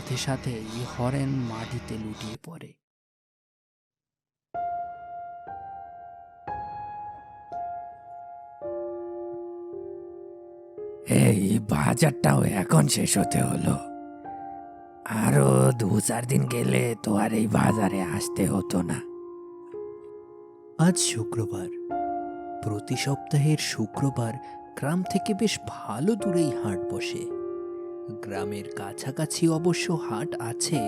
সাথে সাথেই হরেন মাটিতে লুটিয়ে পড়ে। এই বাজারটাও এখন শেষ হতে হলো। আরো 2-4 দিন গেলে তো আর এই বাজারে আসতে হতো না। আজ শুক্রবার। প্রতি সপ্তাহের শুক্রবার গ্রাম থেকে বেশ ভালো দূরেই হাট বসে। গ্রামের কাছাকাছি অবশ্য হাট আছে,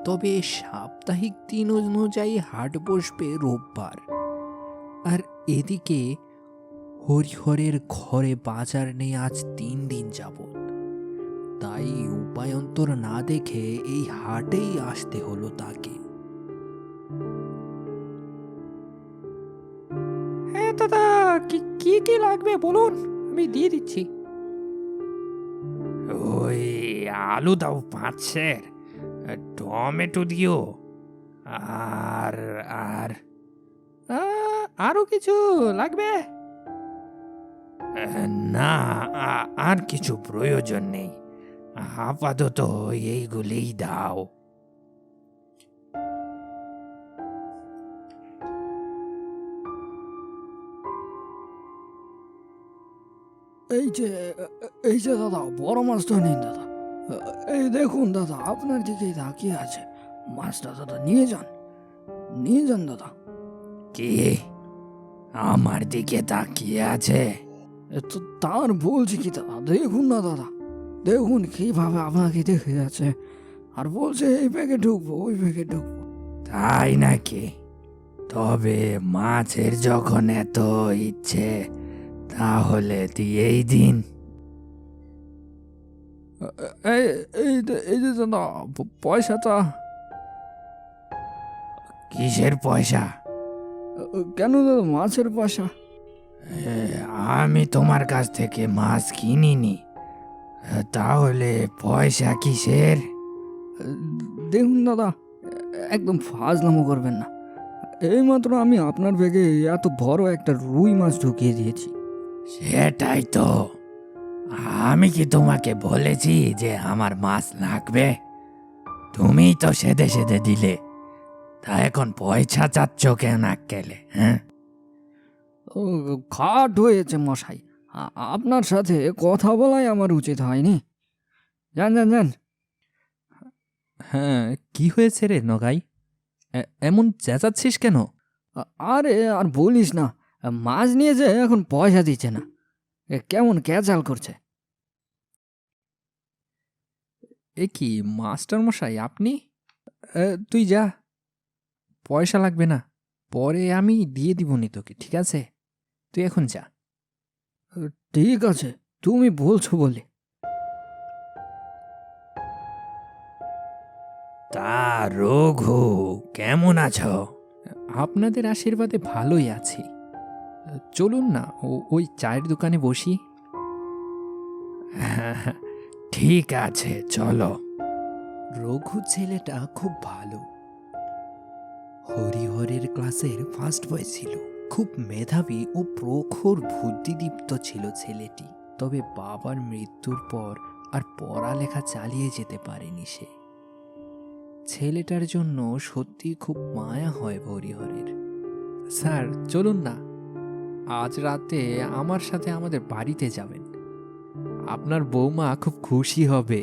তবে সাপ্তাহিক দিন অনুযায়ী হাট বসবে রোববার। আর এদিকে হরিহরের ঘরে বাজার নেই আজ 3 দিন যাবৎ। তাই উপায়ন্তর না দেখে এই হাটেই আসতে হলো তাকে। হ্যাঁ দাদা, কি কি কি লাগবে বলুন, আমি দিয়ে দিচ্ছি। ওই আলু দাও 5 সের, টমেটো দিও, আর আর আরো কিছু লাগবে? না, আর কিছু প্রয়োজন নেই। আপাতত এইগুলিই দাও। এই যে দাদা, বড় মাছটা নিন দাদা। এই দেখুন দাদা, আপনার দিকেই তাকিয়ে আছে। মাছটা দাদা নিয়ে যান দাদা। কি আমার দিকে তাকিয়ে আছে? তো তার বলছি কি দাদা, দেখুন না দাদা, দেখুন কিভাবে আপনাকে দেখে যাচ্ছে, আর বলছে এই ব্যাগে ঢুকবো, ওই ব্যাগে ঢুকবো। তাই নাকি? তবে মাছের যখন এত ইচ্ছে, তাহলে তুই এই দিন। এই যে দাদা, পয়সাটা। কিসের পয়সা? কেন দাদা, মাছের পয়সা। এ, আমি তোমার কাছ থেকে মাছ কিনিনি, তাহলে পয়সা কিসের? দেখুন দাদা, একদম ফাজলামো করবেন না। এইমাত্র আমি আপনার ব্যাগে এত বড় একটা রুই মাছ ঢুকিয়ে দিয়েছি। সেটাই তো, আমি কি তোমাকে বলেছি যে আমার মাছ লাগবে? তুমিই তো সেদে সেদে দিলে, তা এখন পয়সা চাচ্ছ কেন আক্কেলে? হ্যাঁ, ও, খাট হয়েছে মশাই, আপনার সাথে কথা বলাই আমার উচিত হয়নি। যান। হ্যাঁ, কি হয়েছে রে নগাই? এমন চেঁচাচ্ছিস কেন? আরে আর বলিস না, মাছ নিয়ে যে এখন পয়সা দিচ্ছে না, কেমন ক্যাচাল করছে। এ কি মাস্টার মশাই, আপনি? তুই যা, পয়সা লাগবে না, পরে আমি দিয়ে দিবনি তোকে, ঠিক আছে? তুই এখন যা। ঠিক আছে, তুমি বলছো বলে। তা রঘু, কেমন আছো? আপনাদের আশীর্বাদে ভালোই আছি। চলুন না ওই চায়ের দোকানে বসি। ঠিক আছে, চলো। রঘু ছেলেটা খুব ভালো। হরিহরের ক্লাসের ফার্স্ট বয় ছিল। খুব মেধাবী ও প্রখর বুদ্ধিদীপ্ত ছিল ছেলেটি। তবে বাবার মৃত্যুর পর আর পড়ালেখা চালিয়ে যেতে পারেনি সে। ছেলেটার জন্য সত্যি খুব মায়া হয় হরিহরের। স্যার, চলুন না, আজ রাতে আমার সাথে আমাদের বাড়িতে যাবেন। আপনার বৌমা খুব খুশি হবে।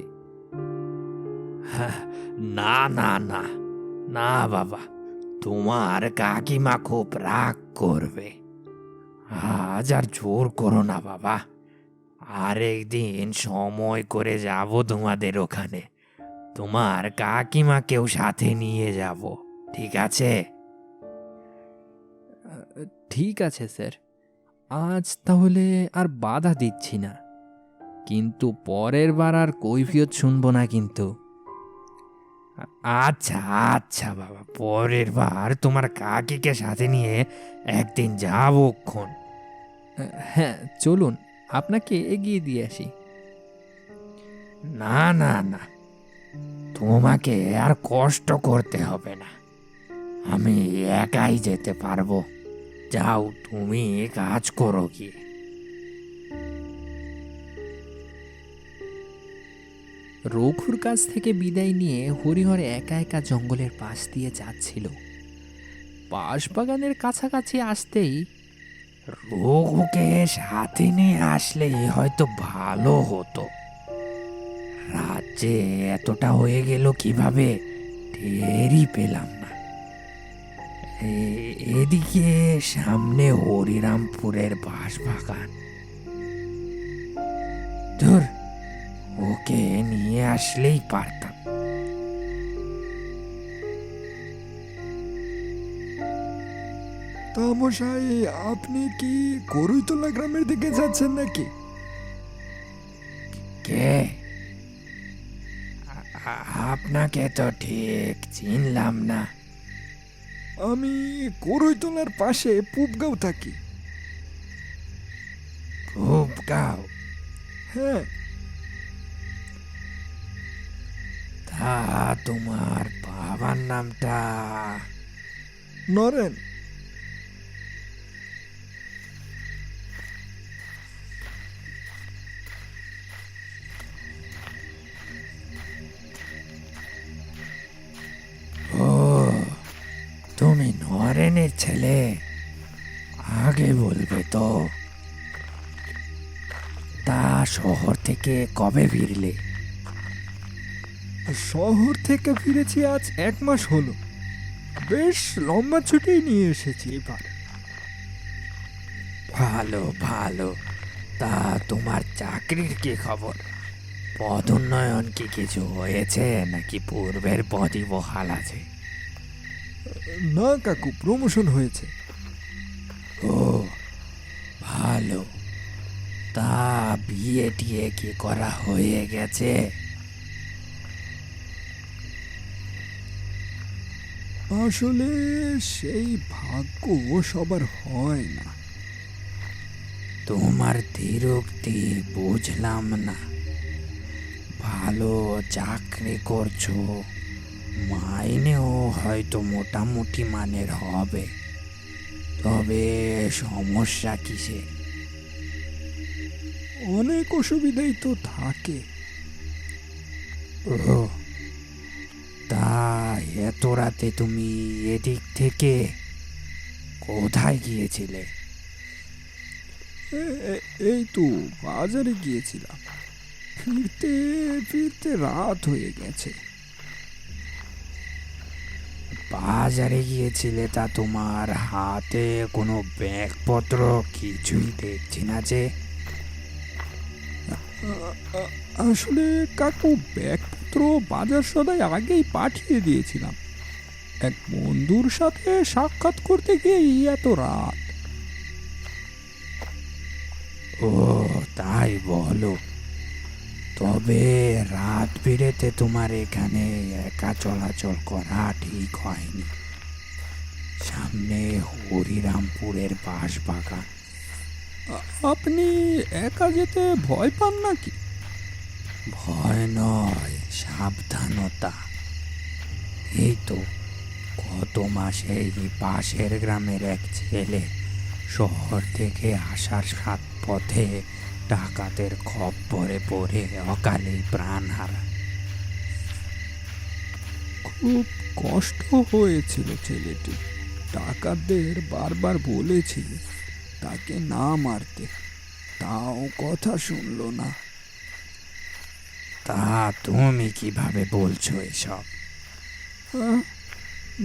না না না, না বাবা, তোমার কাকিমা খুব রাগ করবে। আজ আর জোর করো না বাবা, আরেকদিন সময় করে যাব তোমাদের ওখানে। তোমার কাকিমাকেও সাথে নিয়ে যাব, ঠিক আছে? ঠিক আছে স্যার, আজ তাহলে আর বাধা দিচ্ছি না, কিন্তু পরের বার আর কৈফিয়ত শুনবো না কিন্তু। আচ্ছা আচ্ছা বাবা, পরের বার তোমার কাকিকে সাথে নিয়ে একদিন যাবো ক্ষণ। হ্যাঁ, চলুন, আপনাকে এগিয়ে দিয়ে আসি। না না না, তোমাকে আর কষ্ট করতে হবে না, আমি একাই যেতে পারবো। যাও, তুমি কাজ করো গিয়ে। রঘুর কাছ থেকে বিদায় নিয়ে হরিহর একা একা জঙ্গলের পাশ দিয়ে যাচ্ছিল। বাঁশবাগানের কাছাকাছি আসতেই রঘুকে সাথে নিয়ে আসলে হয়তো ভালো হতো। রাজ্যে এতটা হয়ে গেল কিভাবে টেরই পেলাম না। এদিকে সামনে হরিরামপুরের বাঁশবাগান। ধুর, ওকে নিয়ে আসলেই পারতাম। তামশাই, আপনি কি করইতলা গ্রামের দিকে যাচ্ছেন নাকি? কে? আপনাকে তো ঠিক চিনলাম না। আমি করইতলার পাশে পুবগাঁও থাকি। খুব গাও? হ্যাঁ। তা তোমার বাবার নামটা? নরেন। ও, তুমি নরেনের ছেলে? আগে বলবে তো। তা শহর থেকে কবে ফিরলে? শহর থেকে ফিরেছি আজ 1 মাস হলো। বেশ লম্বা ছুটি নিয়ে এসেছি এবার। ভালো ভালো। তা তোমার চাকরির কি খবর? পদোন্নয়ন কি কিছু হয়েছে নাকি পূর্বের পদই বহাল আছে? না কাকু, প্রমোশন হয়েছে। ও, ভালো। তা বিয়ে টিয়ে কি করা হয়ে গেছে? আসলে সেই ভাগ্য সবার হয় না। তোমার ধীরোক্তি বুঝলাম না। ভালো চাকরি করছো, মাইনেও হয়তো মোটামুটি মানের হবে, তবে সমস্যা কিসে? অনেক অসুবিধাই তো থাকে। ও, তা এত রাতে তুমি এদিক থেকে কোথায় গিয়েছিলে? এই তো বাজারে গিয়েছিলাম। ফিরতে ফিরতে রাত হয়ে গেছে। বাজারে গিয়েছিলে? তা তোমার হাতে কোনো ব্যাগপত্র কিছুই দেখছি না যে। আসলে কাকু, ব্যাগপত্র বাজার সদাই আগেই পাঠিয়ে দিয়েছিলাম। এক বন্ধুর সাথে সাক্ষাৎ করতে গিয়েই এত রাত। ও, তাই বলো? তবে রাত বিরেতে তোমার এখানে একা চলাচল করা ঠিক হয়নি। সামনে হরিরামপুরের বাঁশবাগান। আপনি একা যেতে ভয় পান নাকি? ভয় নয়, সাবধানতা। এই তো গত মাসে এই পাশের গ্রামের এক ছেলে শহর থেকে আসার সাত পথে ডাকাতের খপ্পরে পড়ে অকালেই প্রাণ হারায়। খুব কষ্ট হয়েছিল ছেলেটি। ডাকাতদের বারবার বলেছিল তাকে না মারতে, তাও কথা শুনলো না। তা তুমি কিভাবে বলছো এসব? আহ,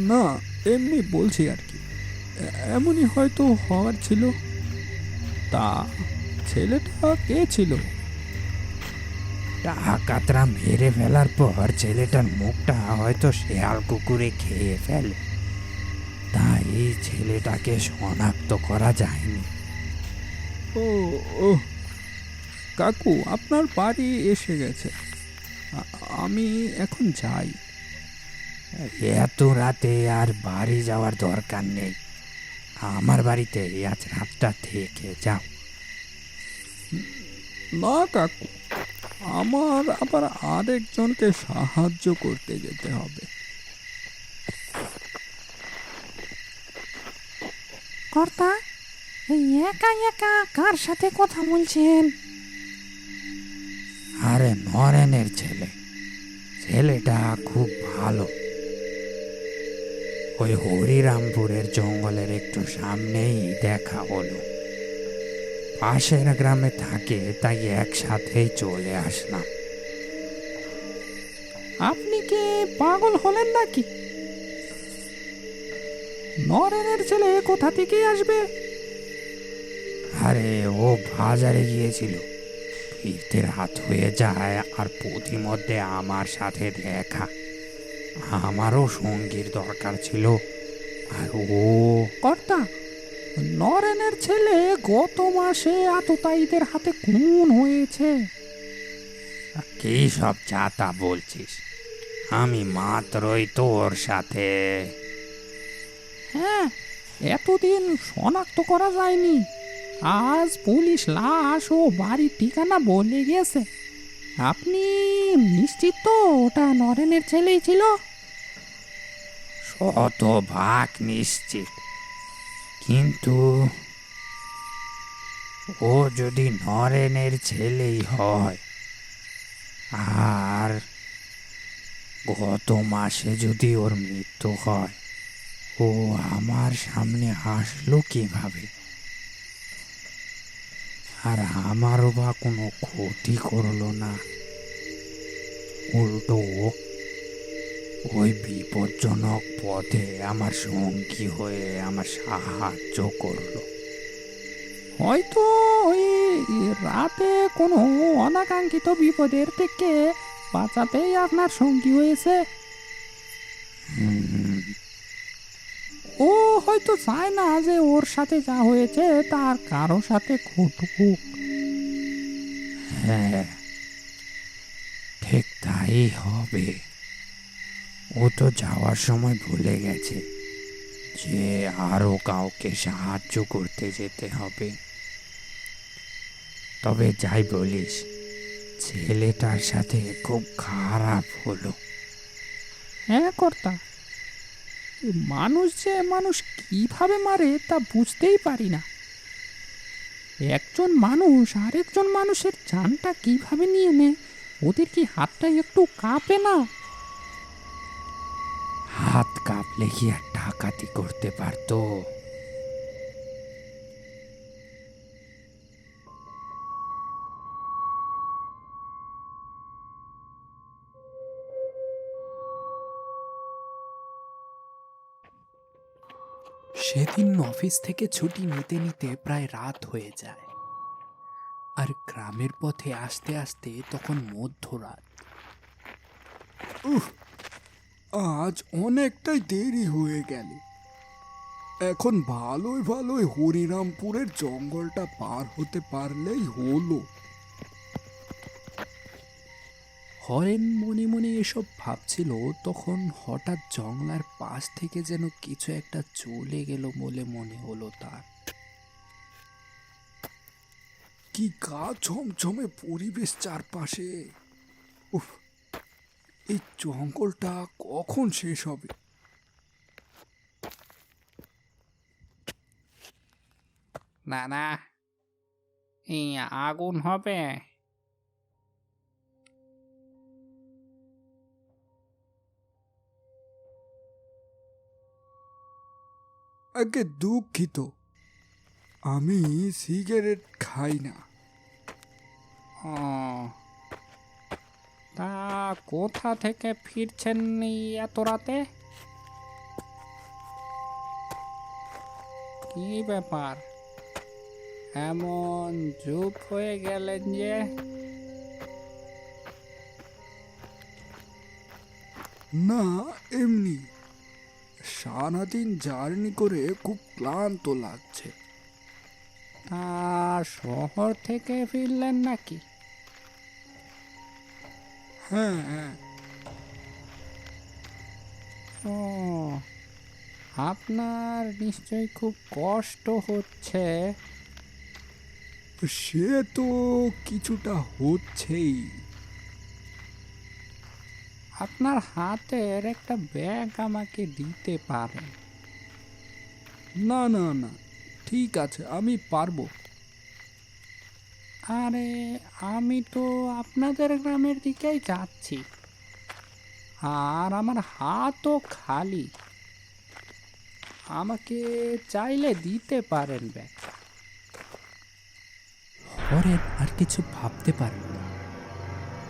না, এমনি বলছি আর কি। এমনই হয়তো হওয়ার ছিল। তা ছেলেটা কে ছিল? ডাকাতরা মেরে ফেলার পর ছেলেটার মুখটা হয়তো শেয়াল কুকুরে খেয়ে ফেলে, তাই এই ছেলেটাকে শনাক্ত করা যায়নি। ও ও কাকু, আপনার বাড়ি এসে গেছে। আমি এখন যাই। এত রাতে আর বাড়ি যাওয়ার দরকার নেই। আমার বাড়িতে আজ রাতটা থেকে যাও। না কাকু, আমার আবার আরেকজনকে সাহায্য করতে যেতে হবে। কর্তা, এই একা একা কার সাথে কথা বলছেন? আরে নরেনের ছেলে, ছেলেটা খুব ভালো। ওই হরিরামপুরের জঙ্গলের একটু সামনেই দেখা হলো। পাশের গ্রামে থাকে, তাই একসাথেই চলে আসলাম। আপনি কি পাগল হলেন নাকি? নরেনের ছেলে কোথা থেকে আসবে? আরে ও বাজারে গিয়েছিল, ফিরতে রাত হয়ে যায়, আর প্রতিমধ্যে আমার সাথে দেখা। আমারও সঙ্গীর দরকার ছিল, আর ও কর্তা, নরেনের ছেলে গত মাসে আততায়ীদের হাতে খুন হয়েছে। কি সব চাতা বলছিস? আমি মাত্রই তোর সাথে। হ্যাঁ, এতদিন শনাক্ত করা যায়নি। আজ পুলিশ লাশ ও বাড়ির ঠিকানা বলে গেছে। আপনি নিশ্চিত তো ওটা নরেনের ছেলেই ছিল? শতভাগ নিশ্চিত। কিন্তু ও যদি নরেনের ছেলেই হয়, আর গত মাসে যদি ওর মৃত্যু হয়, ও আমার সামনে আসলো কিভাবে? আর আমারও বা কোনো ক্ষতি করলো না, উল্টো ওই বিপজ্জনক পথে আমার সঙ্গী হয়ে আমার সাহায্য করলো। হয়তো ওই রাতে কোনো অনাকাঙ্ক্ষিত বিপদের থেকে বাঁচাতেই আপনার সঙ্গী হয়েছে। হুম, ও হয়তো চায় না যে ওর সাথে যা হয়েছে তার কারো সাথে ঘটুক। হ্যাঁ, ঠিক তাই হবে। ও তো যাওয়ার সময় ভুলে গেছে যে আরো কাউকে সাহায্য করতে যেতে হবে। তবে যাই বলিস, ছেলেটার সাথে খুব খারাপ হলো। হ্যাঁ কর্তা, মানুষ যে মানুষ কিভাবে মারে তা বুঝতেই পারি না। একজন মানুষ আরেকজন মানুষের জানটা কিভাবে নিয়ে নেয়, ওদের কি হাতটা একটু কাঁপে না? হাত কাঁপলে কি আর ডাকাতি করতে পারতো? সেদিন অফিস থেকে ছুটি নিতে নিতে প্রায় রাত হয়ে যায়, আর গ্রামের পথে আসতে আসতে তখন মধ্যরাত। আজ অনেকটাই দেরি হয়ে গেল। এখন ভালোই ভালোই হরিরামপুরের জঙ্গলটা পার হতে পারলেই হলো। হরেন মনে মনে এসব ভাবছিল, তখন হঠাৎ জংলার পাশ থেকে যেন কিছু একটা চলে গেল বলে মনে হলো তার। কি গা ছমছমে পরিবেশ চারপাশে! উফ, এই জঙ্গলটা কখন শেষ হবে? দাদা, এই আগুন হবে? আগে দুঃখিত, আমি সিগারেট খাই না। ও, তা কোথা থেকে ফিরছেন এই এত রাতে? কি ব্যাপার, এমন চুপ হয়ে গেলেন যে? না, এমনি সারাদিন জার্নি করে খুব ক্লান্ত লাগছে। তা শহর থেকে ফিরলেন নাকি? হ্যাঁ হ্যাঁ, ও, আপনার নিশ্চয়ই খুব কষ্ট হচ্ছে। সে তো কিছুটা হচ্ছেই। আপনার হাতের একটা ব্যাগ আমাকে দিতে পারেন? না না না, ঠিক আছে, আমি পারবো। আরে, আমি তো আপনাদের গ্রামের দিকেই যাচ্ছি। আর আমার হাতও খালি। আমাকে চাইলে দিতে পারেন ব্যাগ। হরেন আর কিছু ভাবতে পারল না।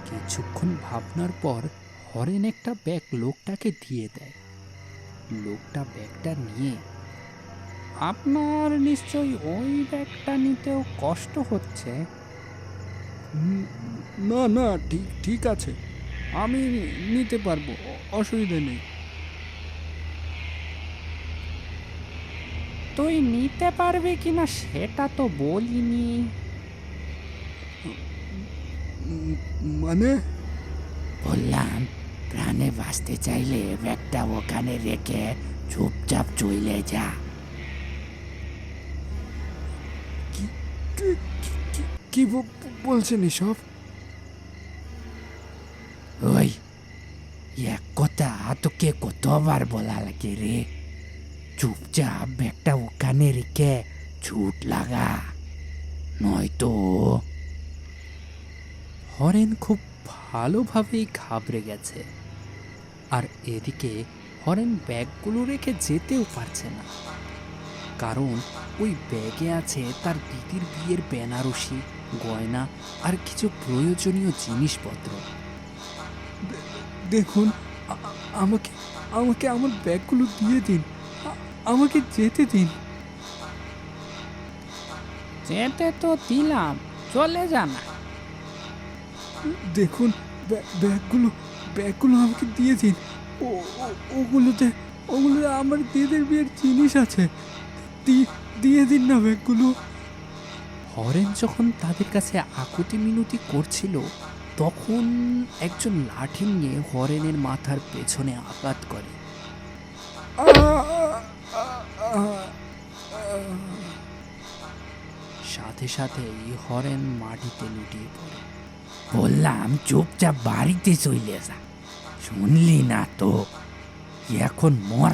কিছুক্ষণ ভাবনার পর হরেন একটা ব্যাগ লোকটাকে দিয়ে দেয়। লোকটা ব্যাগটা নিয়ে, আপনার নিশ্চয়ই ওই ব্যাগটা নিতেও কষ্ট হচ্ছে। না না, ঠিক ঠিক আছে, আমি নিতে পারবো, অসুবিধা নেই। তুই নিতে পারবি কিনা সেটা তো বলিনি। মানে? বললাম, প্রাণে বাঁচতে চাইলে ব্যাগটা ওখানে রেখে চুপচাপ চলে যা। কি বলছেন এসব? ওই এক কথা তোকে কতবার বলা লাগে রে, চুপচাপ ব্যাগটা ওখানে রেখে ছুট লাগা, নয়তো। হরেন খুব ভালোভাবেই ঘাবড়ে গেছে। আর এদিকে হরেন ব্যাগগুলো রেখে যেতেও পারছে না, কারণ ওই ব্যাগে আছে তার দিদির বিয়ের বেনারসি, গয়না আর কিছু প্রয়োজনীয় জিনিসপত্র। দেখুন, আমাকে আমাকে আমার ব্যাগগুলো দিয়ে দিন, আমাকে যেতে দিন। যেতে তো দিলাম, চলে যা না। দেখুন, ব্যাগগুলো ব্যাগগুলো আমাকে দিয়ে দিন। ওগুলোতে আমার দিদির বিয়ের জিনিস আছে, দিয়ে দিন না ব্যাগগুলো। হরেন যখন তাদের কাছে আকুতি মিনতি করছিল, তখন একজন লাঠি নিয়ে হরেনের মাথার পেছনে আঘাত করে। সাথে সাথেই হরেন মাটিতে লুটিয়ে পড়ে। বললাম চুপচাপ বাড়িতে চলে যা, শুনলি না তো? এখন মর।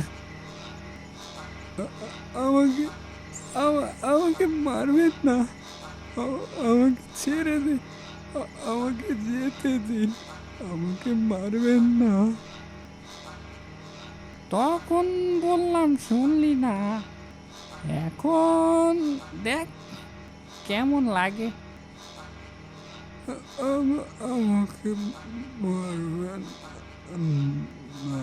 আমাকে আমাকে মারবেন না, আমাকে ছেড়ে দিন, আমাকে যেতে দিন, আমাকে মারবেন না। তখন বললাম শুনলি না, এখন দেখ কেমন লাগে। আমাকে মারবেন না।